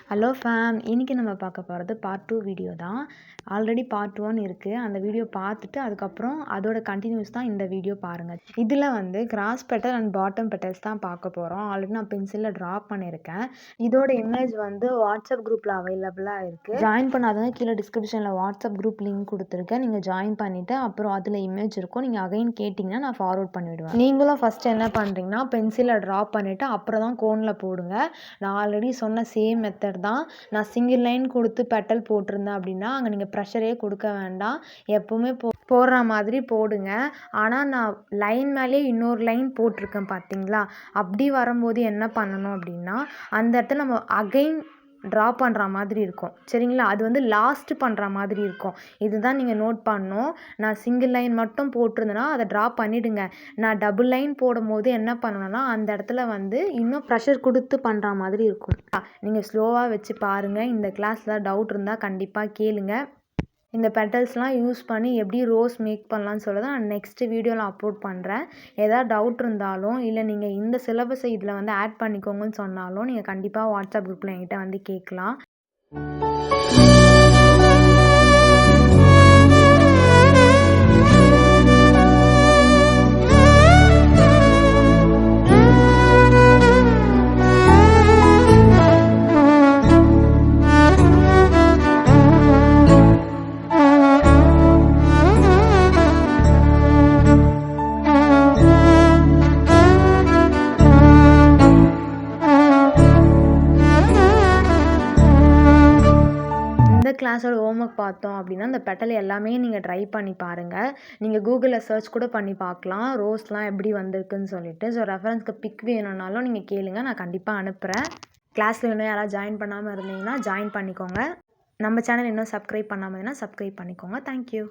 Hello fame, இன்றைக்கி நம்ம பார்க்க போகிறது பார்ட் 2 வீடியோ தான். ஆல்ரெடி பார்ட் 1 இருக்குது. அந்த வீடியோ பார்த்துட்டு அதுக்கப்புறம் அதோட கண்டினியூஸ் தான் இந்த வீடியோ பாருங்கள். இதில் வந்து cross petal and bottom petals தான் பார்க்க போகிறோம். ஆல்ரெடி நான் பென்சிலில் ட்ரா பண்ணியிருக்கேன். இதோட இமேஜ் வந்து வாட்ஸ்அப் குரூப்பில் அவைலபிளாக இருக்குது. ஜாயின் பண்ணாதவங்க கீழே டிஸ்கிரிப்ஷனில் வாட்ஸ்அப் குரூப் லிங்க் கொடுத்துருக்கேன். நீங்கள் ஜாயின் பண்ணிவிட்டு அப்புறம் அதில் இமேஜ் இருக்கும். நீங்கள் அகைன் கேட்டிங்கன்னா நான் ஃபார்வர்ட் பண்ணிவிடுவேன். நீங்களும் ஃபஸ்ட்டு என்ன பண்ணுறீங்கன்னா பென்சிலில் ட்ரா பண்ணிவிட்டு அப்புறம் தான் கோனில் போடுங்க. நான் ஆல்ரெடி சொன்ன சேம் மெத்தட் தான். நான் சிங்கிள் லைன் கொடுத்து பெட்டல் போட்டிருந்தேன் அப்படின்னா அங்கே நீங்கள் ப்ரெஷரே கொடுக்க வேண்டாம். எப்போவுமே போடுற மாதிரி போடுங்க. ஆனால் நான் லைன் மேலே இன்னொரு லைன் போட்டிருக்கேன் பார்த்தீங்களா? அப்படி வரும்போது என்ன பண்ணணும் அப்படின்னா அந்த இடத்துல நம்ம அகைன் ட்ரா பண்ணுற மாதிரி இருக்கும். சரிங்களா? அது வந்து லாஸ்ட்டு பண்ணுற மாதிரி இருக்கும். இதுதான் நீங்கள் நோட் பண்ணணும். நான் சிங்கிள் லைன் மட்டும் போட்டிருந்தேன்னா அதை ட்ரா பண்ணிவிடுங்க. நான் டபுள் லைன் போடும்போது என்ன பண்ணணும்னா அந்த இடத்துல வந்து இன்னும் ப்ரெஷர் கொடுத்து பண்ணுற மாதிரி இருக்கும். நீங்கள் ஸ்லோவாக வச்சு பாருங்கள். இந்த கிளாஸில் டவுட் இருந்தால் கண்டிப்பாக கேளுங்க. இந்த பெட்டல்ஸ்லாம் யூஸ் பண்ணி எப்படி ரோஸ் மேக் பண்ணலான்னு சொல்லி தான் நான் நெக்ஸ்ட்டு வீடியோவில் அப்லோட் பண்ணுறேன். ஏதாவது டவுட் இருந்தாலும் இல்லை நீங்கள் இந்த சிலபஸை இதில் வந்து ஆட் பண்ணிக்கோங்கன்னு சொன்னாலும் நீங்கள் கண்டிப்பாக வாட்ஸ்அப் குரூப்பில் என்கிட்ட வந்து கேட்கலாம். கிளாஸோட ஹோம்ஒர்க் பார்த்தோம் அப்படின்னா இந்த பெட்டல் எல்லாமே நீங்கள் ட்ரை பண்ணி பாருங்கள். நீங்கள் கூகுளில் சர்ச் கூட பண்ணி பார்க்கலாம் ரோஸ்லாம் எப்படி வந்திருக்குன்னு சொல்லிட்டு. ஸோ ரெஃபரன்ஸ்க்கு பிக் வேணும்னாலும் நீங்கள் கேளுங்க, நான் கண்டிப்பாக அனுப்புகிறேன். கிளாஸில் இன்னும் யாராவது ஜாயின் பண்ணாமல் இருந்தீங்கன்னா ஜாயின் பண்ணிக்கோங்க. நம்ம சேனல் இன்னும் சப்ஸ்கிரைப் பண்ணாமல் இருந்தால் சப்ஸ்கிரைப் பண்ணிக்கோங்க. தேங்க்யூ.